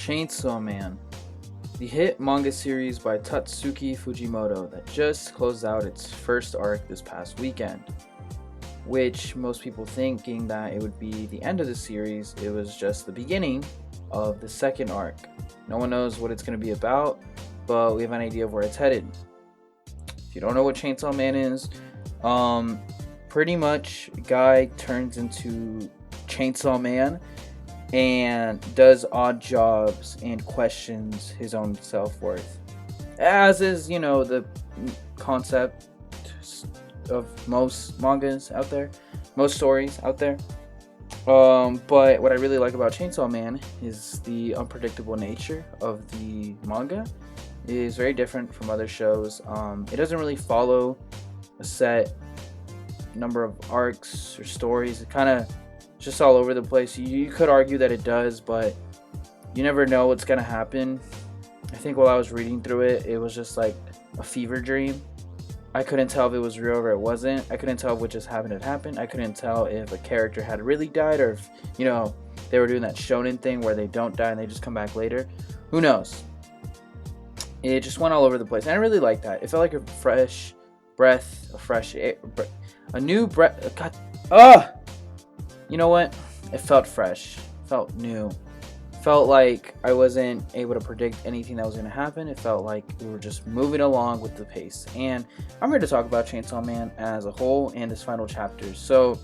Chainsaw Man, the hit manga series by Tatsuki Fujimoto that just closed out its first arc this past weekend, which most people thinking that it would be the end of the series, it was just the beginning of the second arc. No one knows what it's going to be about, but we have an idea of where it's headed. If you don't know what Chainsaw Man is, pretty much guy turns into Chainsaw Man and does odd jobs and questions his own self-worth, as is the concept of most mangas out there, most stories out there. But what I really like about Chainsaw Man is the unpredictable nature of the manga. It is very different from other shows. It doesn't really follow a set number of arcs or stories. It kind of just all over the place. You could argue that it does, but you never know what's gonna happen. I think while I was reading through it, it was just like a fever dream. I couldn't tell if it was real or it wasn't. I couldn't tell if what just happened had happened. I couldn't tell if a character had really died or if, they were doing that shonen thing where they don't die and they just come back later. Who knows? It just went all over the place. And I really liked that. It felt like a fresh breath, a new breath. God, you know what? It felt fresh. It felt new. Felt like I wasn't able to predict anything that was going to happen. It felt like we were just moving along with the pace. And I'm here to talk about Chainsaw Man as a whole and its final chapters. So,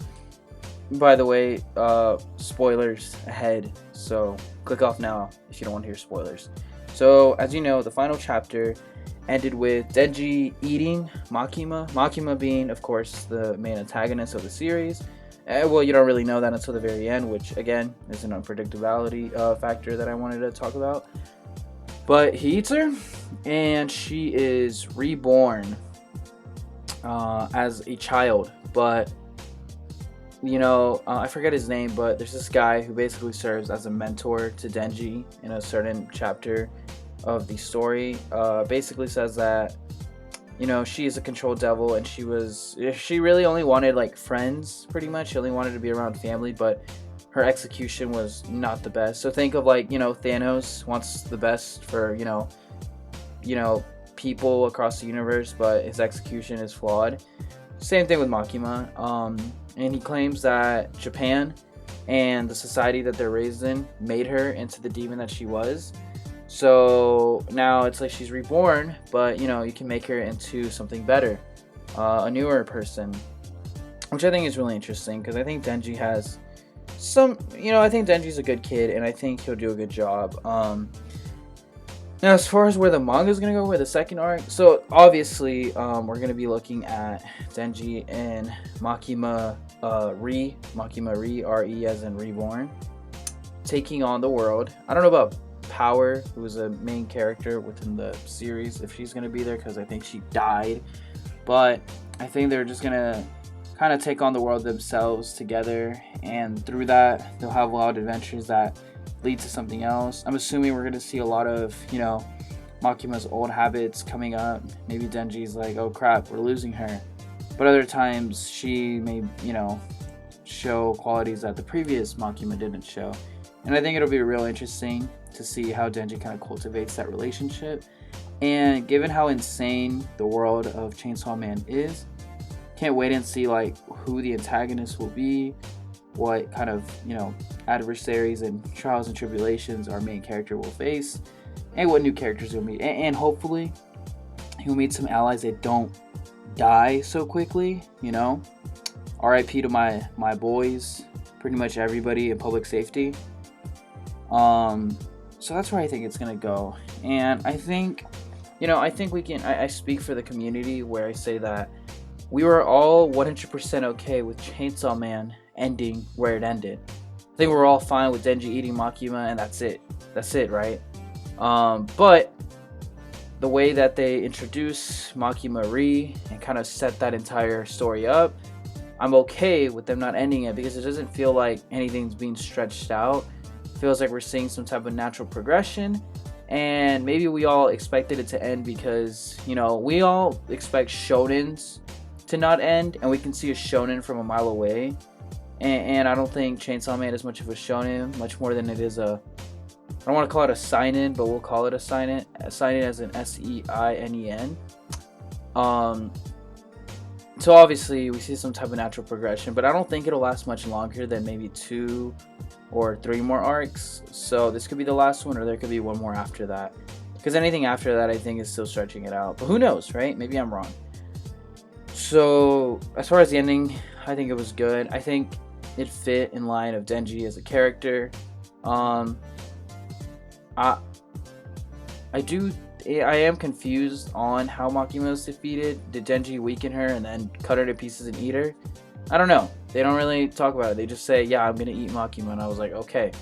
by the way, spoilers ahead. So, click off now if you don't want to hear spoilers. So, as you know, the final chapter ended with Denji eating Makima. Makima being, of course, the main antagonist of the series. Well, you don't really know that until the very end, which, again, is an unpredictability factor that I wanted to talk about. But he eats her, and she is reborn as a child. But, I forget his name, but there's this guy who basically serves as a mentor to Denji in a certain chapter of the story. Basically says that she is a controlled devil, and she really only wanted like friends, pretty much. She only wanted to be around family, but her execution was not the best. So think of like, Thanos wants the best for, people across the universe, but his execution is flawed. Same thing with Makima. And he claims that Japan and the society that they're raised in made her into the demon that she was. So now it's like she's reborn, but you can make her into something better, a newer person, which I think is really interesting because I think Denji has some, I think Denji's a good kid and I think he'll do a good job. Now as far as where the manga is gonna go, where the second arc, so obviously we're gonna be looking at Denji and Makima Ri, R-E as in reborn, taking on the world. I don't know about Power, who is a main character within the series, if she's going to be there, because I think she died. But I think they're just going to kind of take on the world themselves together, and through that they'll have a lot of adventures that lead to something else. I'm assuming we're going to see a lot of Makima's old habits coming up. Maybe Denji's like, oh crap, we're losing her, but other times she may show qualities that the previous Makima didn't show. And I think it'll be real interesting to see how Denji kind of cultivates that relationship. And given how insane the world of Chainsaw Man is, can't wait and see like who the antagonist will be, what kind of adversaries and trials and tribulations our main character will face, and what new characters he'll meet. And hopefully he'll meet some allies that don't die so quickly. R.I.P. to my boys, pretty much everybody in public safety. So that's where I think it's gonna go, and I think we can. I speak for the community where I say that we were all 100% okay with Chainsaw Man ending where it ended. I think we're all fine with Denji eating Makima, and that's it. That's it, right? But the way that they introduce Makima Ri and kind of set that entire story up, I'm okay with them not ending it because it doesn't feel like anything's being stretched out. Feels like we're seeing some type of natural progression, and maybe we all expected it to end because we all expect shonens to not end, and we can see a shonen from a mile away, and I don't think Chainsaw Man is much of a shonen, much more than it is a I don't want to call it a sign-in, but we'll call it a sign-in. Sign-in as an SEINEN. So obviously we see some type of natural progression, but I don't think it'll last much longer than maybe 2 or 3 more arcs. So this could be the last one, or there could be one more after that. Because anything after that, I think, is still stretching it out. But who knows, right? Maybe I'm wrong. So as far as the ending, I think it was good. I think it fit in line of Denji as a character. I am confused on how Makima was defeated. Did Denji weaken her and then cut her to pieces and eat her? I don't know. They don't really talk about it. They just say, yeah, I'm gonna eat Makima, and I was like, okay.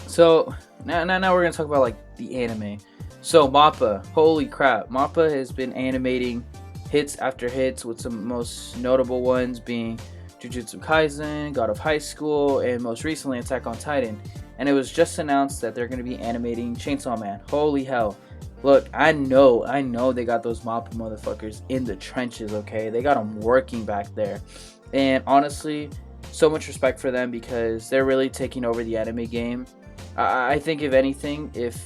So now we're gonna talk about like the anime. So Mappa, holy crap, Mappa has been animating hits after hits, with some most notable ones being Jujutsu Kaisen, God of High School, and most recently Attack on Titan. And it was just announced that they're going to be animating Chainsaw Man. Holy hell. Look, I know they got those Mappa motherfuckers in the trenches, okay? They got them working back there. And honestly, so much respect for them, because they're really taking over the anime game. I think, if anything, if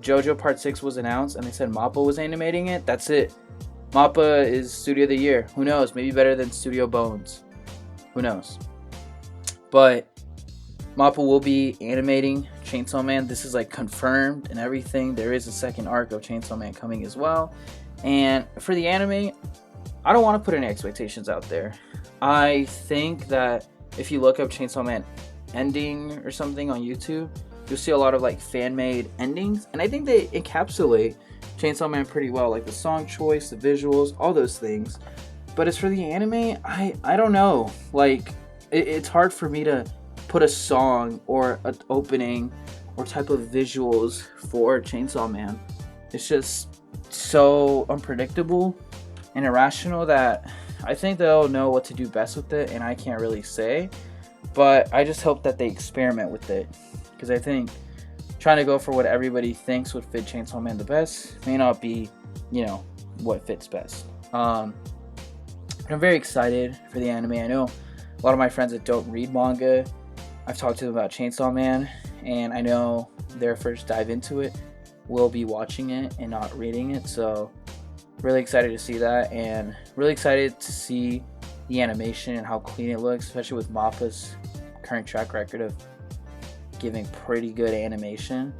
JoJo Part 6 was announced and they said Mappa was animating it, that's it. Mappa is Studio of the Year. Who knows? Maybe better than Studio Bones. Who knows? But Mappa will be animating Chainsaw Man. This is like confirmed and everything. There is a second arc of Chainsaw Man coming as well. And for the anime, I don't want to put any expectations out there. I think that if you look up Chainsaw Man ending or something on YouTube, you'll see a lot of like fan-made endings. And I think they encapsulate Chainsaw Man pretty well. Like the song choice, the visuals, all those things. But as for the anime, I don't know. Like, it's hard for me to put a song or an opening or type of visuals for Chainsaw Man. It's just so unpredictable and irrational that I think they'll know what to do best with it, and I can't really say. But I just hope that they experiment with it, because I think trying to go for what everybody thinks would fit Chainsaw Man the best may not be, what fits best. I'm very excited for the anime. I know a lot of my friends that don't read manga, I've talked to them about Chainsaw Man, and I know their first dive into it will be watching it and not reading it. So really excited to see that, and really excited to see the animation and how clean it looks, especially with Mappa's current track record of giving pretty good animation.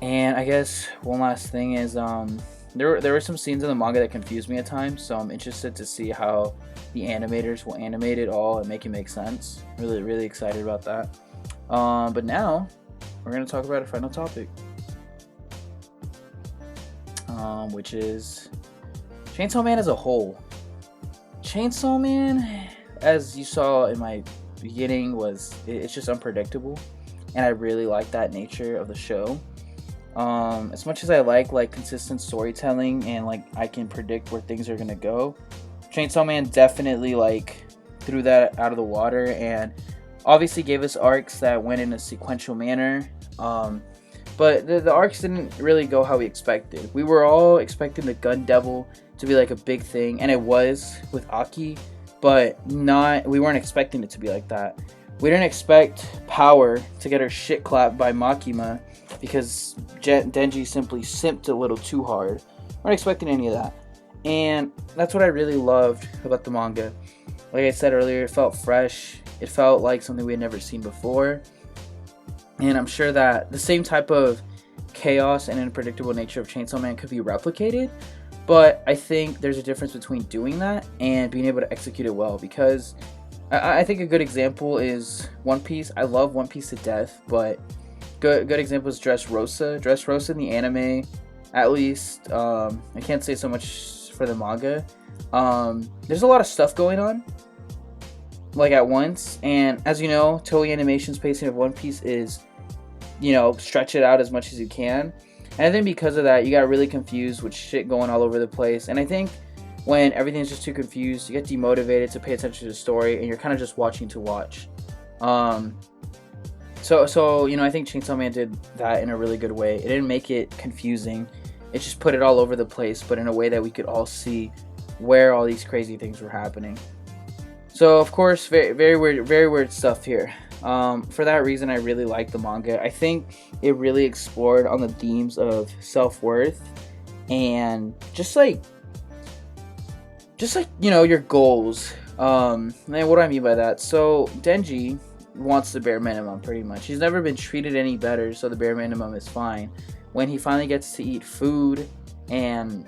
And I guess one last thing is there were some scenes in the manga that confused me at times, so I'm interested to see how the animators will animate it all and make it make sense. Really excited about that. But now we're going to talk about a final topic, which is Chainsaw Man as a whole. Chainsaw Man, as you saw in my beginning, it's just unpredictable, and I really like that nature of the show. As much as I like consistent storytelling and like I can predict where things are gonna go, Chainsaw Man definitely threw that out of the water, and obviously gave us arcs that went in a sequential manner. But the arcs didn't really go how we expected. We were all expecting the Gun Devil to be like a big thing, and it was with Aki, but we weren't expecting it to be like that. We didn't expect Power to get her shit clapped by Makima because Denji simply simped a little too hard. We weren't expecting any of that. And that's what I really loved about the manga. Like I said earlier, it felt fresh. It felt like something we had never seen before. And I'm sure that the same type of chaos and unpredictable nature of Chainsaw Man could be replicated. But I think there's a difference between doing that and being able to execute it well. Because I think a good example is One Piece. I love One Piece to death, but good example is Dressrosa. Dressrosa in the anime, at least, I can't say so much for the manga. There's a lot of stuff going on, like at once. And as you know, Toei Animation's pacing of One Piece is, stretch it out as much as you can. And I think because of that, you got really confused with shit going all over the place. And I think when everything's just too confused, you get demotivated to pay attention to the story, and you're kind of just watching to watch. So I think Chainsaw Man did that in a really good way. It didn't make it confusing. It just put it all over the place, but in a way that we could all see where all these crazy things were happening. So, of course, very weird stuff here. For that reason, I really like the manga. I think it really explored on the themes of self-worth and just like your goals. And what do I mean by that? So Denji wants the bare minimum, pretty much. He's never been treated any better, so the bare minimum is fine. When he finally gets to eat food and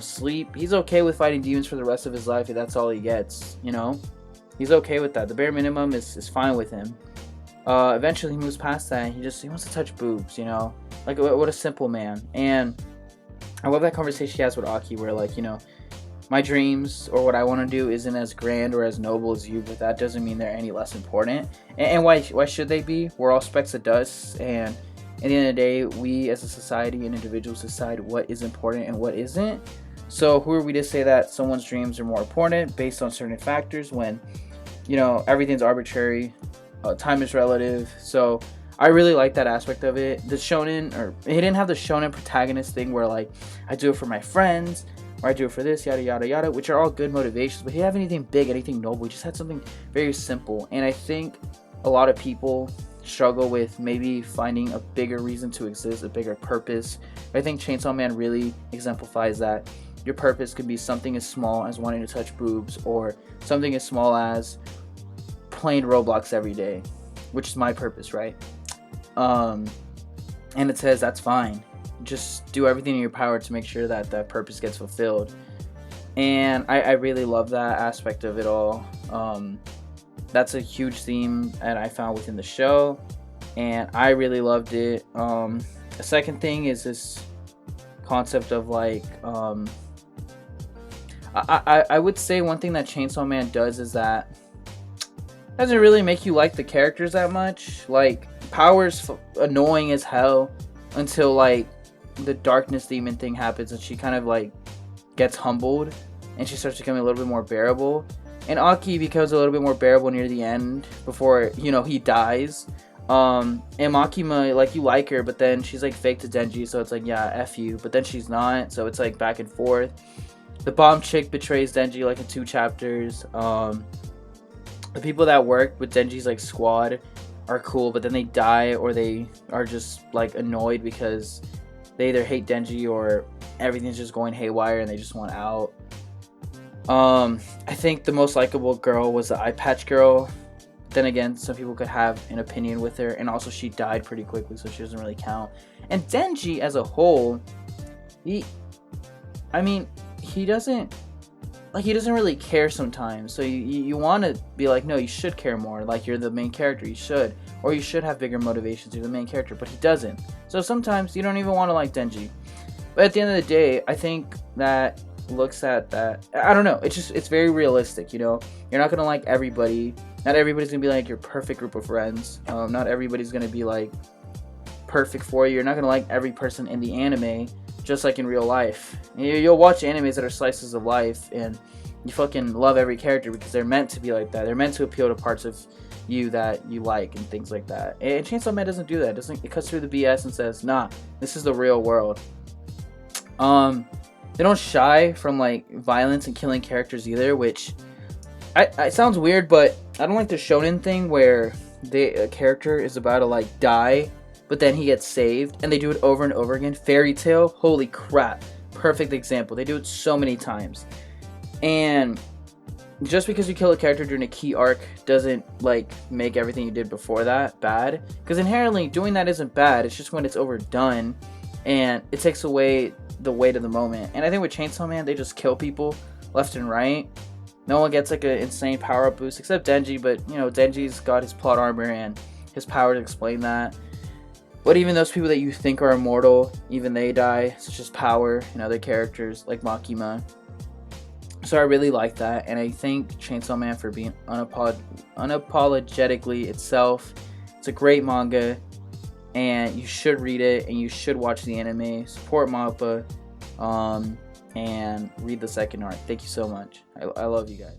sleep, he's okay with fighting demons for the rest of his life if that's all he gets. He's okay with that. The bare minimum is fine with him. Eventually he moves past that, and he wants to touch boobs. Like what a simple man. And I love that conversation he has with Aki, where my dreams or what I want to do isn't as grand or as noble as you, but that doesn't mean they're any less important. And why should they be? We're all specks of dust, and at the end of the day, we as a society and individuals decide what is important and what isn't. So who are we to say that someone's dreams are more important based on certain factors when everything's arbitrary, time is relative. So I really like that aspect of it. The shonen, or he didn't have the shonen protagonist thing where I do it for my friends, or I do it for this, yada yada yada, which are all good motivations, but he didn't have anything big, anything noble. He just had something very simple. And I think a lot of people struggle with maybe finding a bigger reason to exist, a bigger purpose. I think Chainsaw Man really exemplifies that. Your purpose could be something as small as wanting to touch boobs, or something as small as playing Roblox every day, which is my purpose, right? And it says that's fine. Just do everything in your power to make sure that that purpose gets fulfilled. And I really love that aspect of it all. That's a huge theme that I found within the show, and I really loved it. The second thing is this concept of I would say one thing that Chainsaw Man does is that it doesn't really make you like the characters that much. Power's annoying as hell until the darkness demon thing happens, and she kind of gets humbled and she starts becoming a little bit more bearable. And Aki becomes a little bit more bearable near the end before he dies. And Makima, you like her, but then she's fake to Denji, so it's yeah, F you, but then she's not, so it's back and forth. The bomb chick betrays Denji in 2 chapters. The people that work with Denji's squad are cool, but then they die, or they are just annoyed because they either hate Denji or everything's just going haywire and they just want out. I think the most likable girl was the eye patch girl. Then again, some people could have an opinion with her, and also she died pretty quickly, so she doesn't really count. And Denji as a whole, he doesn't really care sometimes. So you want to be no, you should care more. You're the main character, you should, or you should have bigger motivations. You're the main character, but he doesn't. So sometimes you don't even want to like Denji. But at the end of the day, I think that looks at that. I don't know. It's very realistic. You're not gonna like everybody. Not everybody's gonna be your perfect group of friends. Not everybody's gonna be perfect for you. You're not gonna like every person in the anime, just like in real life. You'll watch animes that are slices of life, and you fucking love every character because they're meant to be like that. They're meant to appeal to parts of you that you like and things like that. And Chainsaw Man doesn't do that. It cuts through the BS and says, nah, this is the real world. They don't shy from violence and killing characters either, which it sounds weird, but I don't like the shonen thing where a character is about to die, but then he gets saved, and they do it over and over again. Fairy Tail, holy crap, perfect example. They do it so many times. And just because you kill a character during a key arc doesn't make everything you did before that bad, because inherently doing that isn't bad. It's just when it's overdone and it takes away the weight of the moment. And I think with Chainsaw Man, they just kill people left and right. No one gets an insane power up boost except Denji, but Denji's got his plot armor and his power to explain that. But even those people that you think are immortal, even they die, such as Power and other characters like Makima. So I really like that, and I think Chainsaw Man for being unapologetically itself. It's a great manga, and you should read it, and you should watch the anime, support MAPPA, and read the second arc. Thank you so much. I love you guys.